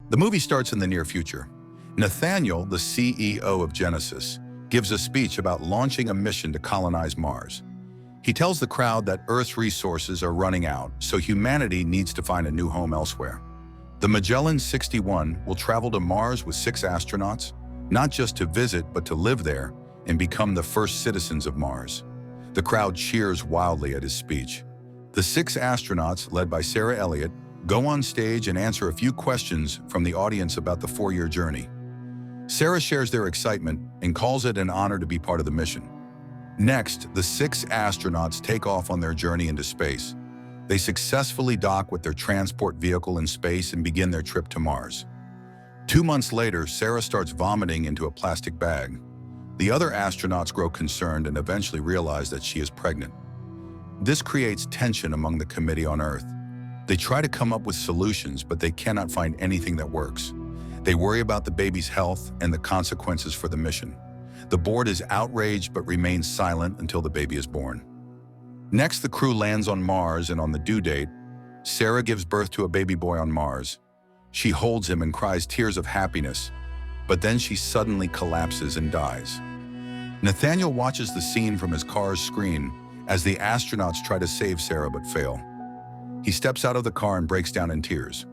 The movie starts in the near future. Nathaniel, the CEO of Genesis, gives a speech about launching a mission to colonize Mars. He tells the crowd that Earth's resources are running out, so humanity needs to find a new home elsewhere. The Magellan 61 will travel to Mars with 6 astronauts, not just to visit but to live there and become the first citizens of Mars. The crowd cheers wildly at his speech. The 6 astronauts, led by Sarah Elliott, go on stage and answer a few questions from the audience about the 4-year journey. Sarah shares their excitement and calls it an honor to be part of the mission. Next, the 6 astronauts take off on their journey into space. They successfully dock with their transport vehicle in space and begin their trip to Mars. 2 months later, Sarah starts vomiting into a plastic bag. The other astronauts grow concerned and eventually realize that she is pregnant. This creates tension among the committee on Earth. They try to come up with solutions, but they cannot find anything that works. They worry about the baby's health and the consequences for the mission. The board is outraged but remains silent until the baby is born. Next, the crew lands on Mars, and on the due date, Sarah gives birth to a baby boy on Mars. She holds him and cries tears of happiness, but then she suddenly collapses and dies. Nathaniel watches the scene from his car's screen as the astronauts try to save Sarah but fail. He steps out of the car and breaks down in tears.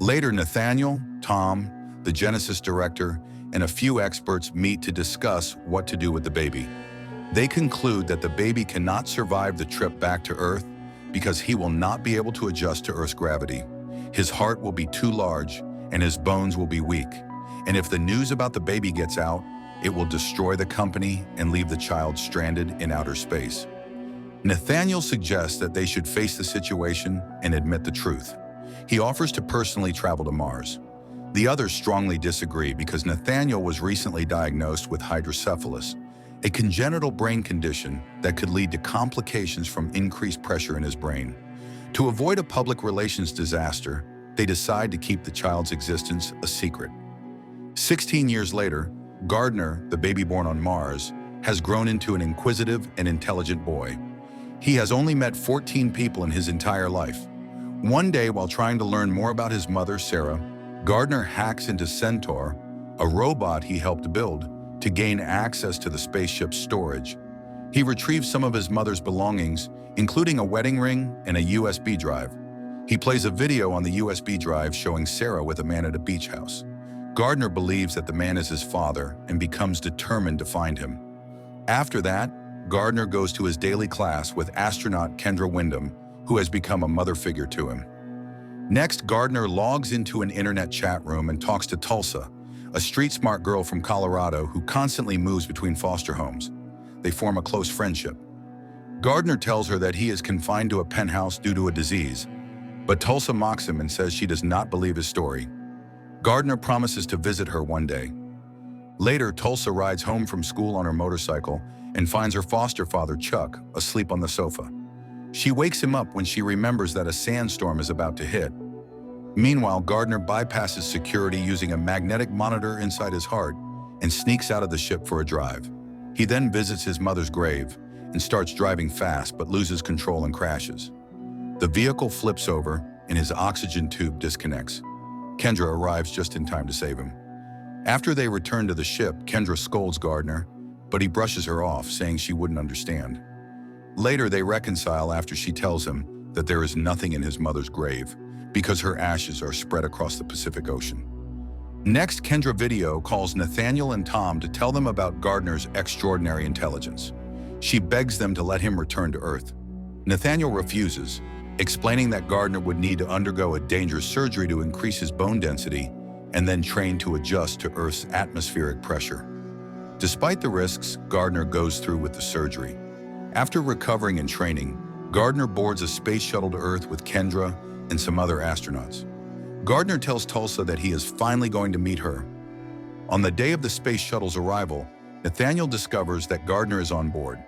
Later, Nathaniel, Tom, the Genesis director, and a few experts meet to discuss what to do with the baby. They conclude that the baby cannot survive the trip back to Earth because he will not be able to adjust to Earth's gravity. His heart will be too large and his bones will be weak. And if the news about the baby gets out, it will destroy the company and leave the child stranded in outer space. Nathaniel suggests that they should face the situation and admit the truth. He offers to personally travel to Mars. The others strongly disagree because Nathaniel was recently diagnosed with hydrocephalus, a congenital brain condition that could lead to complications from increased pressure in his brain. To avoid a public relations disaster, they decide to keep the child's existence a secret. 16 years later, Gardner, the baby born on Mars, has grown into an inquisitive and intelligent boy. He has only met 14 people in his entire life. One day, while trying to learn more about his mother, Sarah, Gardner hacks into Centaur, a robot he helped build, to gain access to the spaceship's storage. He retrieves some of his mother's belongings, including a wedding ring and a USB drive. He plays a video on the USB drive showing Sarah with a man at a beach house. Gardner believes that the man is his father and becomes determined to find him. After that, Gardner goes to his daily class with astronaut Kendra Windham, who has become a mother figure to him. Next, Gardner logs into an internet chat room and talks to Tulsa, a street-smart girl from Colorado who constantly moves between foster homes. They form a close friendship. Gardner tells her that he is confined to a penthouse due to a disease, but Tulsa mocks him and says she does not believe his story. Gardner promises to visit her one day. Later, Tulsa rides home from school on her motorcycle and finds her foster father, Chuck, asleep on the sofa. She wakes him up when she remembers that a sandstorm is about to hit. Meanwhile, Gardner bypasses security using a magnetic monitor inside his heart and sneaks out of the ship for a drive. He then visits his mother's grave and starts driving fast but loses control and crashes. The vehicle flips over and his oxygen tube disconnects. Kendra arrives just in time to save him. After they return to the ship, Kendra scolds Gardner, but he brushes her off, saying she wouldn't understand. Later, they reconcile after she tells him that there is nothing in his mother's grave because her ashes are spread across the Pacific Ocean. Next, Kendra video calls Nathaniel and Tom to tell them about Gardner's extraordinary intelligence. She begs them to let him return to Earth. Nathaniel refuses, explaining that Gardner would need to undergo a dangerous surgery to increase his bone density and then train to adjust to Earth's atmospheric pressure. Despite the risks, Gardner goes through with the surgery. After recovering and training, Gardner boards a space shuttle to Earth with Kendra and some other astronauts. Gardner tells Tulsa that he is finally going to meet her. On the day of the space shuttle's arrival, Nathaniel discovers that Gardner is on board.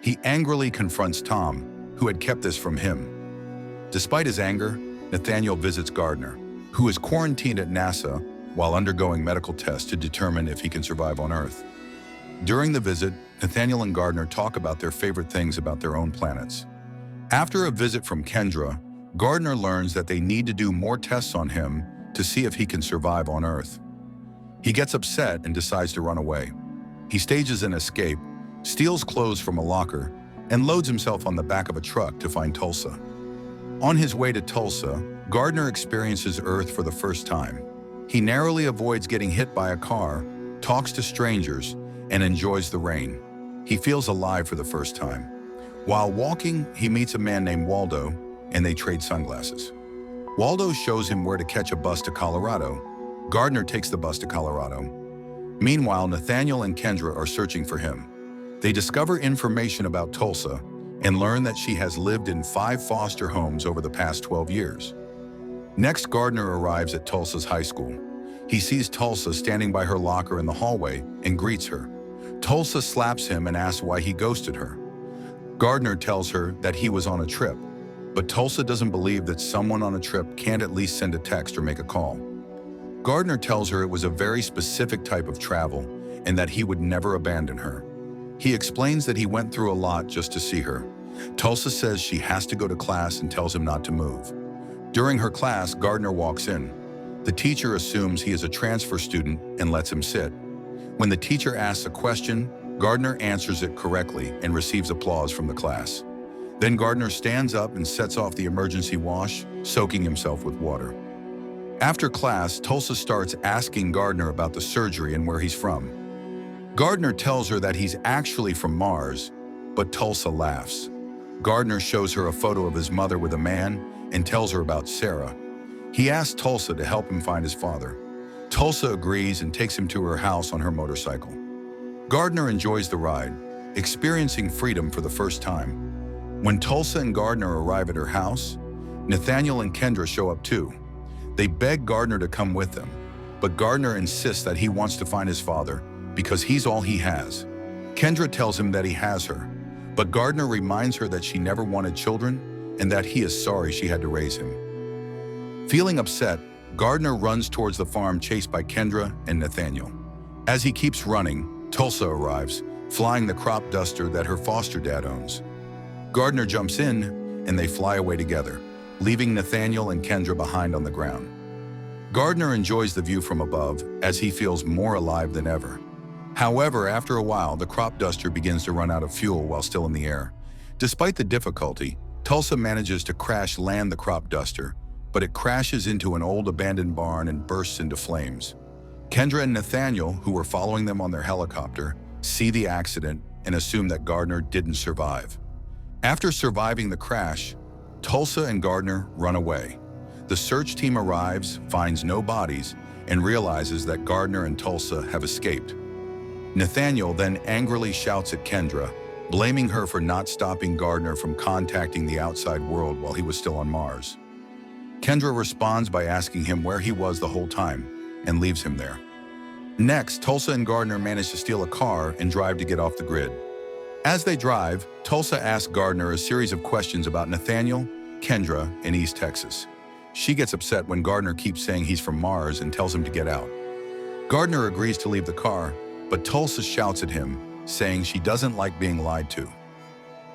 He angrily confronts Tom, who had kept this from him. Despite his anger, Nathaniel visits Gardner, who is quarantined at NASA while undergoing medical tests to determine if he can survive on Earth. During the visit, Nathaniel and Gardner talk about their favorite things about their own planets. After a visit from Kendra, Gardner learns that they need to do more tests on him to see if he can survive on Earth. He gets upset and decides to run away. He stages an escape, steals clothes from a locker, and loads himself on the back of a truck to find Tulsa. On his way to Tulsa, Gardner experiences Earth for the first time. He narrowly avoids getting hit by a car, talks to strangers, and enjoys the rain. He feels alive for the first time. While walking, he meets a man named Waldo, and they trade sunglasses. Waldo shows him where to catch a bus to Colorado. Gardner takes the bus to Colorado. Meanwhile, Nathaniel and Kendra are searching for him. They discover information about Tulsa and learn that she has lived in 5 foster homes over the past 12 years. Next, Gardner arrives at Tulsa's high school. He sees Tulsa standing by her locker in the hallway and greets her. Tulsa slaps him and asks why he ghosted her. Gardner tells her that he was on a trip, but Tulsa doesn't believe that someone on a trip can't at least send a text or make a call. Gardner tells her it was a very specific type of travel and that he would never abandon her. He explains that he went through a lot just to see her. Tulsa says she has to go to class and tells him not to move. During her class, Gardner walks in. The teacher assumes he is a transfer student and lets him sit. When the teacher asks a question, Gardner answers it correctly and receives applause from the class. Then Gardner stands up and sets off the emergency wash, soaking himself with water. After class, Tulsa starts asking Gardner about the surgery and where he's from. Gardner tells her that he's actually from Mars, but Tulsa laughs. Gardner shows her a photo of his mother with a man and tells her about Sarah. He asks Tulsa to help him find his father. Tulsa agrees and takes him to her house on her motorcycle. Gardner enjoys the ride, experiencing freedom for the first time. When Tulsa and Gardner arrive at her house, Nathaniel and Kendra show up too. They beg Gardner to come with them, but Gardner insists that he wants to find his father because he's all he has. Kendra tells him that he has her, but Gardner reminds her that she never wanted children and that he is sorry she had to raise him. Feeling upset, Gardner runs towards the farm chased by Kendra and Nathaniel. As he keeps running, Tulsa arrives, flying the crop duster that her foster dad owns. Gardner jumps in, and they fly away together, leaving Nathaniel and Kendra behind on the ground. Gardner enjoys the view from above as he feels more alive than ever. However, after a while, the crop duster begins to run out of fuel while still in the air. Despite the difficulty, Tulsa manages to crash land the crop duster, but it crashes into an old abandoned barn and bursts into flames. Kendra and Nathaniel, who were following them on their helicopter, see the accident and assume that Gardner didn't survive. After surviving the crash, Tulsa and Gardner run away. The search team arrives, finds no bodies, and realizes that Gardner and Tulsa have escaped. Nathaniel then angrily shouts at Kendra, blaming her for not stopping Gardner from contacting the outside world while he was still on Mars. Kendra responds by asking him where he was the whole time, and leaves him there. Next, Tulsa and Gardner manage to steal a car and drive to get off the grid. As they drive, Tulsa asks Gardner a series of questions about Nathaniel, Kendra, and East Texas. She gets upset when Gardner keeps saying he's from Mars and tells him to get out. Gardner agrees to leave the car, but Tulsa shouts at him, saying she doesn't like being lied to.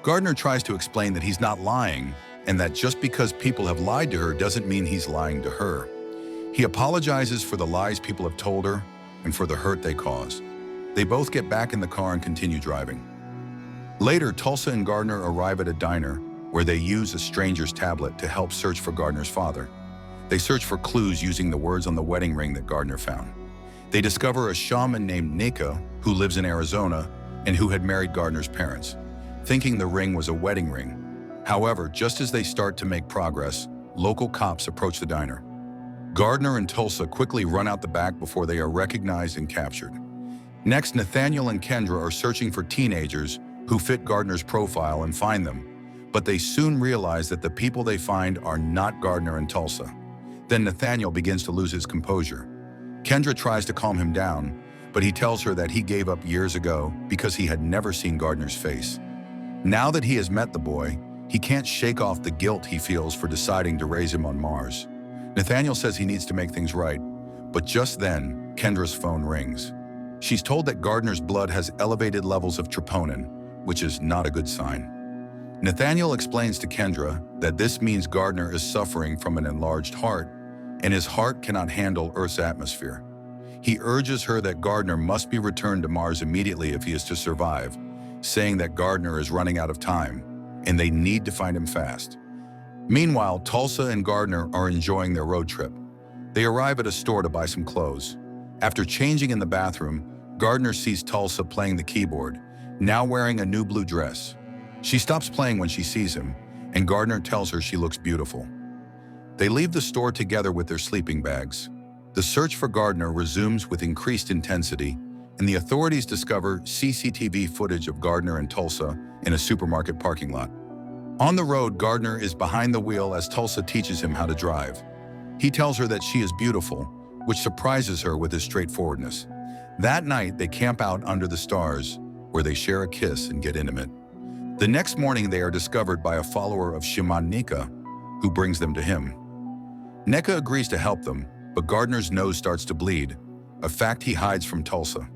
Gardner tries to explain that he's not lying, and that just because people have lied to her doesn't mean he's lying to her. He apologizes for the lies people have told her and for the hurt they caused. They both get back in the car and continue driving. Later, Tulsa and Gardner arrive at a diner where they use a stranger's tablet to help search for Gardner's father. They search for clues using the words on the wedding ring that Gardner found. They discover a shaman named Nika who lives in Arizona and who had married Gardner's parents, thinking the ring was a wedding ring. However, just as they start to make progress, local cops approach the diner. Gardner and Tulsa quickly run out the back before they are recognized and captured. Next, Nathaniel and Kendra are searching for teenagers who fit Gardner's profile and find them, but they soon realize that the people they find are not Gardner and Tulsa. Then Nathaniel begins to lose his composure. Kendra tries to calm him down, but he tells her that he gave up years ago because he had never seen Gardner's face. Now that he has met the boy, he can't shake off the guilt he feels for deciding to raise him on Mars. Nathaniel says he needs to make things right, but just then, Kendra's phone rings. She's told that Gardner's blood has elevated levels of troponin, which is not a good sign. Nathaniel explains to Kendra that this means Gardner is suffering from an enlarged heart, and his heart cannot handle Earth's atmosphere. He urges her that Gardner must be returned to Mars immediately if he is to survive, saying that Gardner is running out of time, and they need to find him fast. Meanwhile, Tulsa and Gardner are enjoying their road trip. They arrive at a store to buy some clothes. After changing in the bathroom, Gardner sees Tulsa playing the keyboard, now wearing a new blue dress. She stops playing when she sees him, and Gardner tells her she looks beautiful. They leave the store together with their sleeping bags. The search for Gardner resumes with increased intensity, and the authorities discover CCTV footage of Gardner and Tulsa in a supermarket parking lot. On the road, Gardner is behind the wheel as Tulsa teaches him how to drive. He tells her that she is beautiful, which surprises her with his straightforwardness. That night, they camp out under the stars, where they share a kiss and get intimate. The next morning, they are discovered by a follower of Shaman Nika, who brings them to him. Nika agrees to help them, but Gardner's nose starts to bleed, a fact he hides from Tulsa.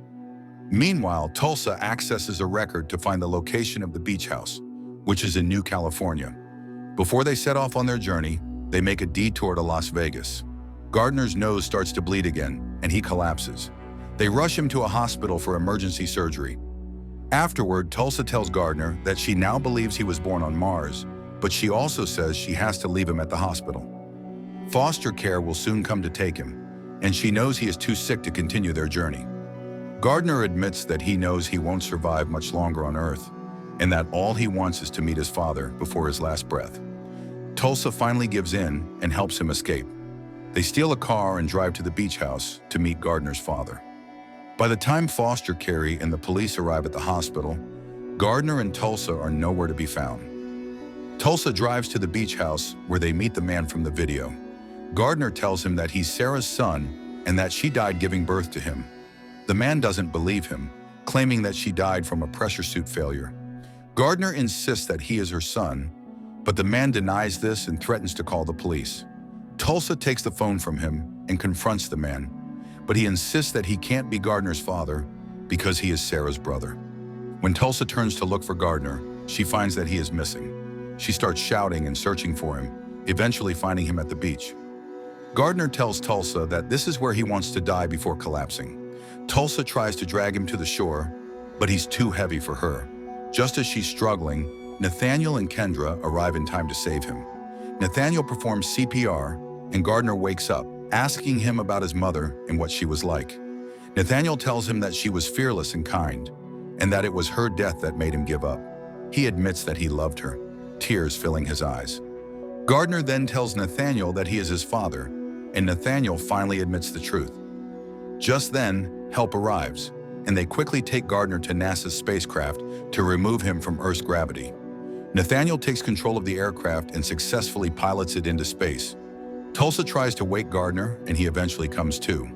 Meanwhile, Tulsa accesses a record to find the location of the beach house, which is in New California. Before they set off on their journey, they make a detour to Las Vegas. Gardner's nose starts to bleed again, and he collapses. They rush him to a hospital for emergency surgery. Afterward, Tulsa tells Gardner that she now believes he was born on Mars, but she also says she has to leave him at the hospital. Foster care will soon come to take him, and she knows he is too sick to continue their journey. Gardner admits that he knows he won't survive much longer on Earth, and that all he wants is to meet his father before his last breath. Tulsa finally gives in and helps him escape. They steal a car and drive to the beach house to meet Gardner's father. By the time foster care and the police arrive at the hospital, Gardner and Tulsa are nowhere to be found. Tulsa drives to the beach house where they meet the man from the video. Gardner tells him that he's Sarah's son and that she died giving birth to him. The man doesn't believe him, claiming that she died from a pressure suit failure. Gardner insists that he is her son, but the man denies this and threatens to call the police. Tulsa takes the phone from him and confronts the man, but he insists that he can't be Gardner's father because he is Sarah's brother. When Tulsa turns to look for Gardner, she finds that he is missing. She starts shouting and searching for him, eventually finding him at the beach. Gardner tells Tulsa that this is where he wants to die before collapsing. Tulsa tries to drag him to the shore, but he's too heavy for her. Just as she's struggling, Nathaniel and Kendra arrive in time to save him. Nathaniel performs CPR, and Gardner wakes up, asking him about his mother and what she was like. Nathaniel tells him that she was fearless and kind, and that it was her death that made him give up. He admits that he loved her, tears filling his eyes. Gardner then tells Nathaniel that he is his father, and Nathaniel finally admits the truth. Just then, help arrives, and they quickly take Gardner to NASA's spacecraft to remove him from Earth's gravity. Nathaniel takes control of the aircraft and successfully pilots it into space. Tulsa tries to wake Gardner, and he eventually comes to.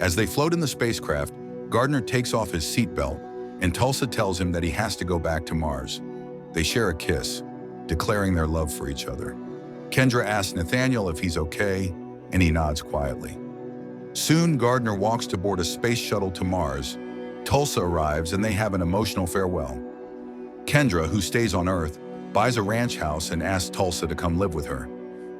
As they float in the spacecraft, Gardner takes off his seatbelt, and Tulsa tells him that he has to go back to Mars. They share a kiss, declaring their love for each other. Kendra asks Nathaniel if he's okay, and he nods quietly. Soon, Gardner walks to board a space shuttle to Mars. Tulsa arrives, and they have an emotional farewell. Kendra, who stays on Earth, buys a ranch house and asks Tulsa to come live with her.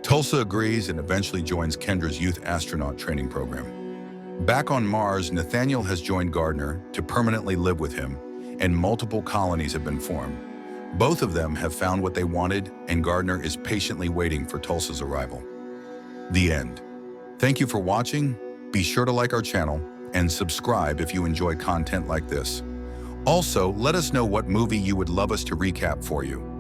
Tulsa agrees and eventually joins Kendra's youth astronaut training program. Back on Mars, Nathaniel has joined Gardner to permanently live with him, and multiple colonies have been formed. Both of them have found what they wanted, and Gardner is patiently waiting for Tulsa's arrival. The end. Thank you for watching. Be sure to like our channel and subscribe if you enjoy content like this. Also, let us know what movie you would love us to recap for you.